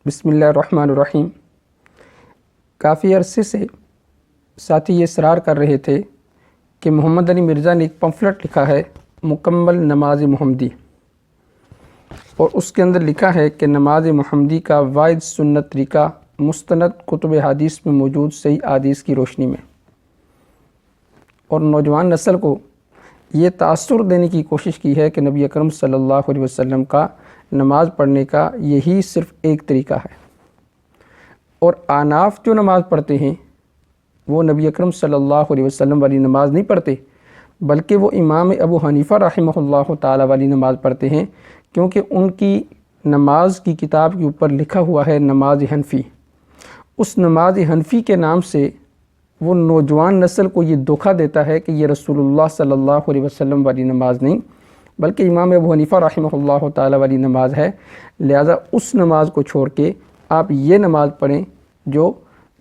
بسم اللہ الرحمن الرحیم۔ کافی عرصے سے ساتھی یہ اصرار کر رہے تھے کہ محمد علی مرزا نے ایک پمفلٹ لکھا ہے مکمل نماز محمدی، اور اس کے اندر لکھا ہے کہ نماز محمدی کا واحد سنت طریقہ مستند کتب حدیث میں موجود صحیح احادیث کی روشنی میں، اور نوجوان نسل کو یہ تاثر دینے کی کوشش کی ہے کہ نبی اکرم صلی اللہ علیہ وسلم کا نماز پڑھنے کا یہی صرف ایک طریقہ ہے، اور آناف جو نماز پڑھتے ہیں وہ نبی اکرم صلی اللہ علیہ وسلم والی نماز نہیں پڑھتے، بلکہ وہ امام ابو حنیفہ رحمہ اللہ تعالی والی نماز پڑھتے ہیں، کیونکہ ان کی نماز کی کتاب کے اوپر لکھا ہوا ہے نماز حنفی۔ اس نماز حنفی کے نام سے وہ نوجوان نسل کو یہ دھوکہ دیتا ہے کہ یہ رسول اللہ صلی اللہ علیہ وسلم والی نماز نہیں بلکہ امام ابو حنیفہ رحمہ اللہ تعالی والی نماز ہے، لہذا اس نماز کو چھوڑ کے آپ یہ نماز پڑھیں جو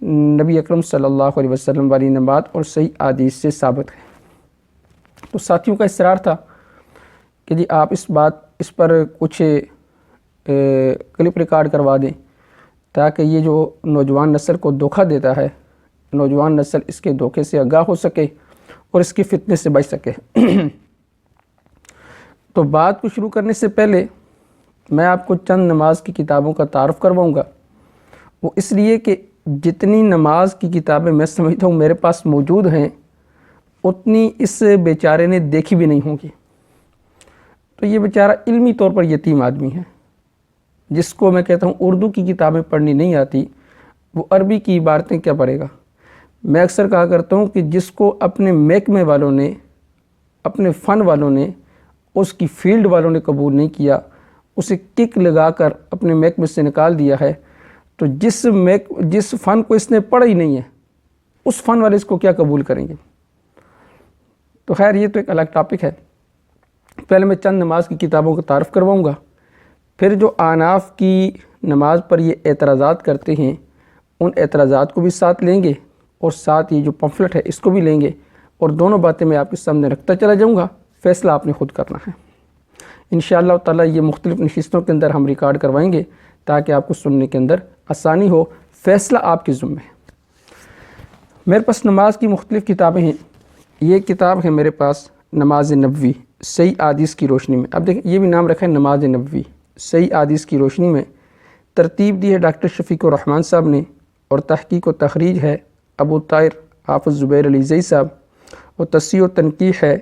نبی اکرم صلی اللہ علیہ وسلم والی نماز اور صحیح احادیث سے ثابت ہے۔ تو ساتھیوں کا اصرار تھا کہ جی آپ اس پر کچھ کلپ ریکارڈ کروا دیں تاکہ یہ جو نوجوان نسل کو دھوکہ دیتا ہے، نوجوان نسل اس کے دھوکے سے آگاہ ہو سکے اور اس کی فتنے سے بچ سکے۔ تو بات کو شروع کرنے سے پہلے میں آپ کو چند نماز کی کتابوں کا تعارف کرواؤں گا، وہ اس لیے کہ جتنی نماز کی کتابیں میں سمجھتا ہوں میرے پاس موجود ہیں اتنی اس بیچارے نے دیکھی بھی نہیں ہوں گی۔ تو یہ بیچارہ علمی طور پر یتیم آدمی ہے، جس کو میں کہتا ہوں اردو کی کتابیں پڑھنی نہیں آتی، وہ عربی کی عبارتیں کیا پڑھے گا۔ میں اکثر کہا کرتا ہوں کہ جس کو اپنے محکمے والوں نے، اپنے فن والوں نے، اس کی فیلڈ والوں نے قبول نہیں کیا، اسے کک لگا کر اپنے محکمے سے نکال دیا ہے، تو جس فن کو اس نے پڑھا ہی نہیں ہے اس فن والے اس کو کیا قبول کریں گے۔ تو خیر یہ تو ایک الگ ٹاپک ہے۔ پہلے میں چند نماز کی کتابوں کا تعارف کرواؤں گا، پھر جو آناف کی نماز پر یہ اعتراضات کرتے ہیں ان اعتراضات کو بھی ساتھ لیں گے، اور ساتھ یہ جو پمفلٹ ہے اس کو بھی لیں گے، اور دونوں باتیں میں آپ کے سامنے رکھتا چلا جاؤں گا، فیصلہ آپ نے خود کرنا ہے۔ انشاءاللہ تعالی یہ مختلف نشستوں کے اندر ہم ریکارڈ کروائیں گے تاکہ آپ کو سننے کے اندر آسانی ہو، فیصلہ آپ کے ذمہ ہے۔ میرے پاس نماز کی مختلف کتابیں ہیں۔ یہ کتاب ہے میرے پاس نماز نبوی صحیح احادیث کی روشنی میں۔ اب دیکھیں یہ بھی نام رکھا ہے نماز نبوی صحیح احادیث کی روشنی میں، ترتیب دی ہے ڈاکٹر شفیق الرحمن صاحب نے، اور تحقیق و تخریج ہے ابو طاہر حافظ زبیر علی زئی صاحب، اور تصحیح و تنقیح ہے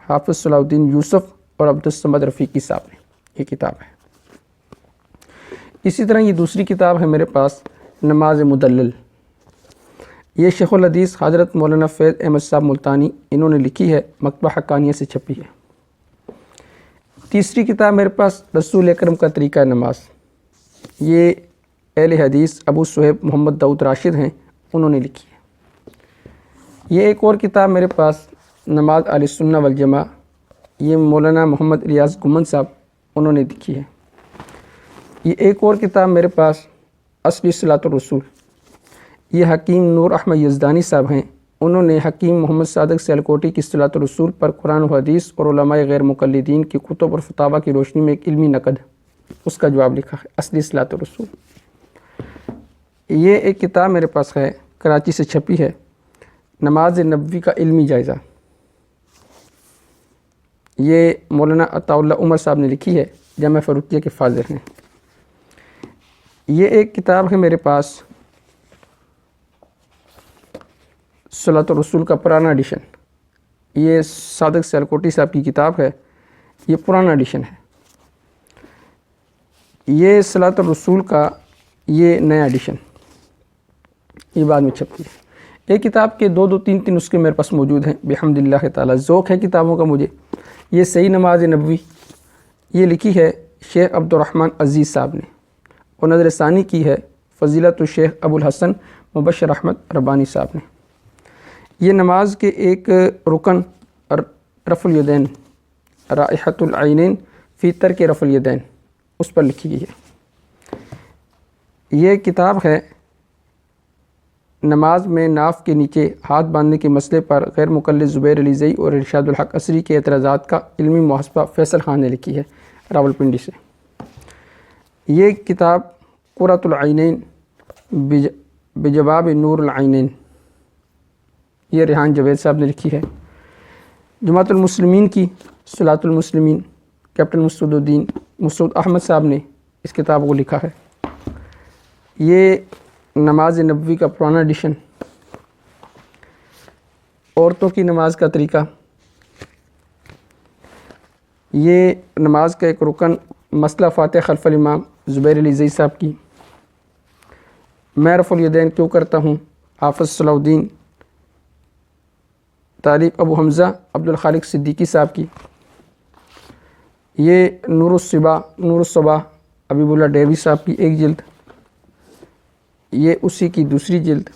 حافظ صلاح الدین یوسف اور عبدالصمد رفیقی صاحب نے، یہ کتاب ہے۔ اسی طرح یہ دوسری کتاب ہے میرے پاس نماز مدلل، یہ شیخ الحدیث حضرت مولانا فیض احمد صاحب ملتانی انہوں نے لکھی ہے، مکتبہ حقانیہ سے چھپی ہے۔ تیسری کتاب میرے پاس رسول اکرم کا طریقہ نماز، یہ اہل حدیث ابو صہیب محمد داؤد راشد ہیں، انہوں نے لکھی ہے۔ یہ ایک اور کتاب میرے پاس نماز اہل سنہ والجماعہ، یہ مولانا محمد الیاس گمن صاحب انہوں نے لکھی ہے۔ یہ ایک اور کتاب میرے پاس اصلی صلاۃ الرسول، یہ حکیم نور احمد یزدانی صاحب ہیں، انہوں نے حکیم محمد صادق سیالکوٹی کی صلاۃ الرسول پر قرآن و حدیث اور علماء غیر مقلدین کی کتب اور فتاویٰ کی روشنی میں ایک علمی نقد اس کا جواب لکھا ہے، اصلی صلاۃ الرسول۔ یہ ایک کتاب میرے پاس ہے، کراچی سے چھپی ہے، نماز نبوی کا علمی جائزہ، یہ مولانا عطاء اللہ عمر صاحب نے لکھی ہے، جامعہ فاروقیہ کے فاضل ہیں۔ یہ ایک کتاب ہے میرے پاس صلاۃ الرسول کا پرانا ایڈیشن، یہ صادق سیالکوٹی صاحب کی کتاب ہے، یہ پرانا ایڈیشن ہے۔ یہ صلاۃ الرسول کا یہ نیا ایڈیشن، یہ بعد میں چھپی ہے۔ ایک کتاب کے دو تین نسخے میرے پاس موجود ہیں بحمد اللہ تعالی، ذوق ہے کتابوں کا مجھے۔ یہ صحیح نماز نبوی، یہ لکھی ہے شیخ عبد الرحمن عزیز صاحب نے، اور نظر ثانی کی ہے فضیلت الشیخ ابو الحسن مبشر احمد ربانی صاحب نے۔ یہ نماز کے ایک رکن رفع الیدین، رائحۃ العینین فی ترک رفع الیدین، اس پر لکھی گئی ہے۔ یہ کتاب ہے نماز میں ناف کے نیچے ہاتھ باندھنے کے مسئلے پر غیر مقلد زبیر علی زئی اور ارشاد الحق عصری کے اعتراضات کا علمی محاسبہ، فیصل خان نے لکھی ہے، راولپنڈی سے۔ یہ کتاب قرۃ العینین بجواب نور العینین، یہ ریحان جوید صاحب نے لکھی ہے۔ جماعت المسلمین کی صلاۃ المسلمین، کیپٹن مسعود الدین مسعود احمد صاحب نے اس کتاب کو لکھا ہے۔ یہ نماز نبوی کا پرانا ایڈیشن، عورتوں کی نماز کا طریقہ، یہ نماز کا ایک رکن مسئلہ فاتح خلف الامام زبیر علی زئی صاحب کی، میں رفع الیدین کیوں کرتا ہوں حافظ صلاح الدین طالب ابو حمزہ عبد الخالق صدیقی صاحب کی، یہ نور الصباح حبیب اللہ ڈیروی صاحب کی ایک جلد، یہ اسی کی دوسری جلد۔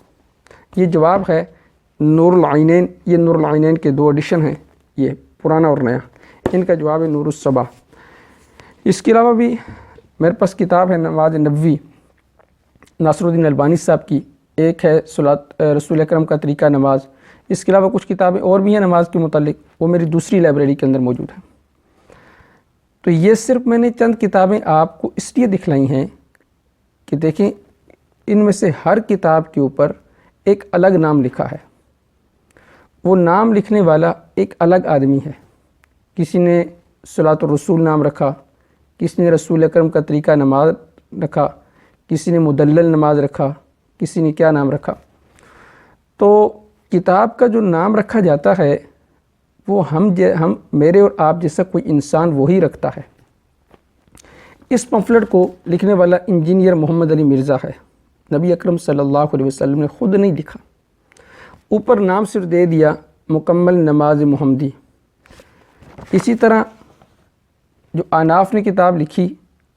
یہ جواب ہے نور العینین، یہ نور العینین کے 2 ایڈیشن ہیں، یہ پرانا اور نیا، ان کا جواب ہے نور الصباح۔ اس کے علاوہ بھی میرے پاس کتاب ہے نماز نبوی ناصر الدین البانی صاحب کی، ایک ہے رسول اکرم کا طریقہ نماز۔ اس کے علاوہ کچھ کتابیں اور بھی ہیں نماز کے متعلق، وہ میری دوسری لائبریری کے اندر موجود ہیں۔ تو یہ صرف میں نے چند کتابیں آپ کو اس لیے دکھلائی ہیں کہ دیکھیں ان میں سے ہر کتاب کے اوپر ایک الگ نام لکھا ہے، وہ نام لکھنے والا ایک الگ آدمی ہے۔ کسی نے صلاۃ الرسول نام رکھا، کسی نے رسول اکرم کا طریقہ نماز رکھا، کسی نے مدلل نماز رکھا، کسی نے کیا نام رکھا۔ تو کتاب کا جو نام رکھا جاتا ہے وہ ہم میرے اور آپ جیسا کوئی انسان وہی رکھتا ہے۔ اس پمفلٹ کو لکھنے والا انجینئر محمد علی مرزا ہے، نبی اکرم صلی اللہ علیہ وسلم نے خود نہیں لکھا، اوپر نام صرف دے دیا مکمل نماز محمدی۔ اسی طرح جو آناف نے کتاب لکھی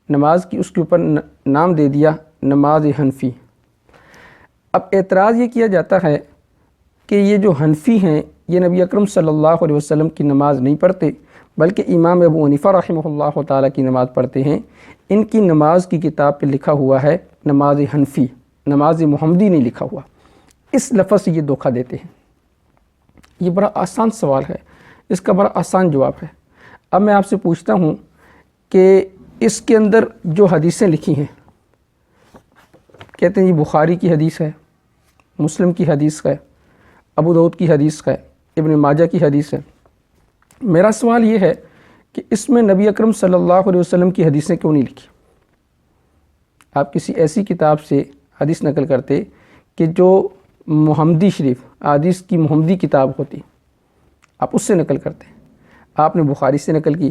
نماز کی، اس کے اوپر نام دے دیا نماز حنفی۔ اب اعتراض یہ کیا جاتا ہے کہ یہ جو حنفی ہیں یہ نبی اکرم صلی اللہ علیہ وسلم کی نماز نہیں پڑھتے بلکہ امام ابو حنیفہ رحمہ اللہ تعالیٰ کی نماز پڑھتے ہیں۔ ان کی نماز کی کتاب پہ لکھا ہوا ہے نماز حنفی، نماز محمدی نہیں لکھا ہوا۔ اس لفظ سے یہ دھوکہ دیتے ہیں۔ یہ بڑا آسان سوال ہے، اس کا بڑا آسان جواب ہے۔ اب میں آپ سے پوچھتا ہوں کہ اس کے اندر جو حدیثیں لکھی ہیں، کہتے ہیں یہ بخاری کی حدیث ہے، مسلم کی حدیث ہے، ابو داؤد کی حدیث ہے، ابن ماجہ کی حدیث ہے۔ میرا سوال یہ ہے کہ اس میں نبی اکرم صلی اللہ علیہ وسلم کی حدیثیں کیوں نہیں لکھی؟ آپ کسی ایسی کتاب سے حدیث نقل کرتے کہ جو محمدی شریف، حدیث کی محمدی کتاب ہوتی، آپ اس سے نقل کرتے۔ آپ نے بخاری سے نقل کی،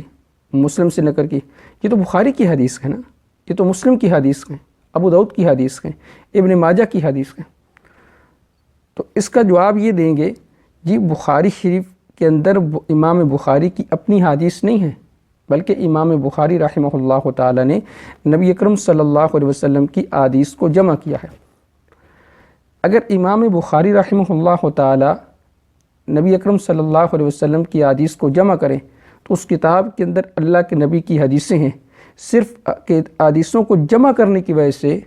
مسلم سے نقل کی، یہ تو بخاری کی حدیث ہے نا، یہ تو مسلم کی حدیث ہیں، ابو داؤد کی حدیث ہیں، ابن ماجہ کی حدیث ہیں۔ تو اس کا جواب یہ دیں گے جی بخاری شریف کے اندر امام بخاری کی اپنی حدیث نہیں ہے بلکہ امام بخاری رحمہ اللہ تعالیٰ نے نبی اکرم صلی اللہ علیہ وسلم کی احادیث کو جمع کیا ہے۔ اگر امام بخاری رحمہ اللہ تعالیٰ نبی اکرم صلی اللہ علیہ وسلم کی احادیث کو جمع کریں تو اس کتاب کے اندر اللہ کے نبی کی حدیثیں ہیں، صرف احادیثوں کو جمع کرنے کی وجہ سے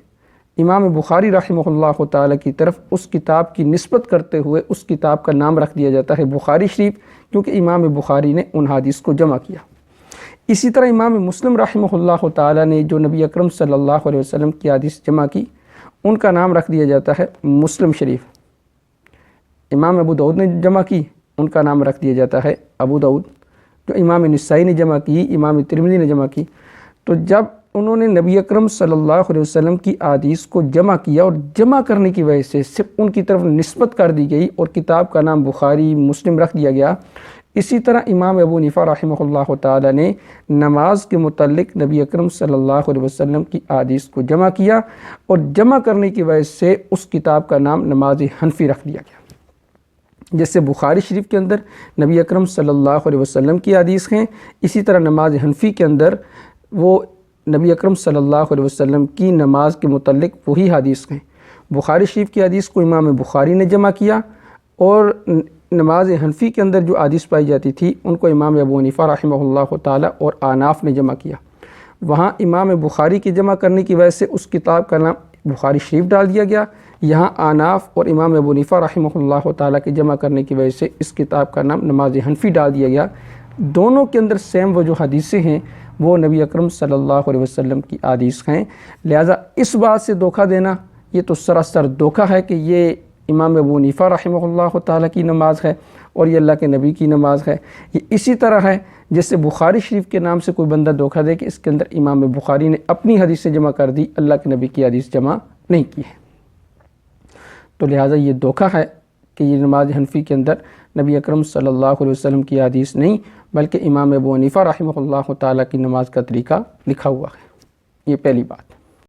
امام بخاری رحمہ اللہ تعالیٰ کی طرف اس کتاب کی نسبت کرتے ہوئے اس کتاب کا نام رکھ دیا جاتا ہے بخاری شریف، کیونکہ امام بخاری نے ان حدیث کو جمع کیا۔ اسی طرح امام مسلم رحمہ اللہ تعالیٰ نے جو نبی اکرم صلی اللہ علیہ وسلم کی حدیث جمع کی، ان کا نام رکھ دیا جاتا ہے مسلم شریف۔ امام ابو داؤد نے جمع کی، ان کا نام رکھ دیا جاتا ہے ابو داؤد۔ جو امام نسائی نے جمع کی، امام ترمذی نے جمع کی۔ تو جب انہوں نے نبی اکرم صلی اللہ علیہ وسلم کی احادیث کو جمع کیا اور جمع کرنے کی وجہ سے صرف ان کی طرف نسبت کر دی گئی اور کتاب کا نام بخاری مسلم رکھ دیا گیا، اسی طرح امام ابو حنیفہ رحمہ اللہ تعالیٰ نے نماز کے متعلق نبی اکرم صلی اللہ علیہ وسلم کی احادیث کو جمع کیا اور جمع کرنے کی وجہ سے اس کتاب کا نام نماز حنفی رکھ دیا گیا۔ جیسے بخاری شریف کے اندر نبی اکرم صلی اللہ علیہ وسلم کی حدیث ہیں، اسی طرح نماز حنفی کے اندر وہ نبی اکرم صلی اللہ علیہ وسلم کی نماز کے متعلق وہی حدیث ہیں۔ بخاری شریف کی حدیث کو امام بخاری نے جمع کیا اور نماز حنفی کے اندر جو حدیث پائی جاتی تھی ان کو امام ابو حنیفہ رحمہ اللہ تعالیٰ اور آناف نے جمع کیا۔ وہاں امام بخاری کی جمع کرنے کی وجہ سے اس کتاب کا نام بخاری شریف ڈال دیا گیا، یہاں آناف اور امام ابو حنیفہ رحمہ اللہ تعالیٰ کی جمع کرنے کی وجہ سے اس کتاب کا نام نماز حنفی ڈال دیا گیا۔ دونوں کے اندر سیم وہ جو حدیثیں ہیں وہ نبی اکرم صلی اللہ علیہ وسلم کی احادیث ہیں۔ لہٰذا اس بات سے دھوکہ دینا یہ تو سراسر دھوکہ ہے کہ یہ امام ابو حنیفہ رحمہ اللہ تعالیٰ کی نماز ہے اور یہ اللہ کے نبی کی نماز ہے۔ یہ اسی طرح ہے جیسے بخاری شریف کے نام سے کوئی بندہ دھوکہ دے کہ اس کے اندر امام بخاری نے اپنی حدیثیں جمع کر دی، اللہ کے نبی کی حدیث جمع نہیں کی ہے۔ تو لہٰذا یہ دھوکہ ہے کہ یہ نماز حنفی کے اندر نبی اکرم صلی اللہ علیہ وسلم کی حدیث نہیں بلکہ امام ابو حنیفہ رحمہ اللہ تعالیٰ کی نماز کا طریقہ لکھا ہوا ہے۔ یہ پہلی بات۔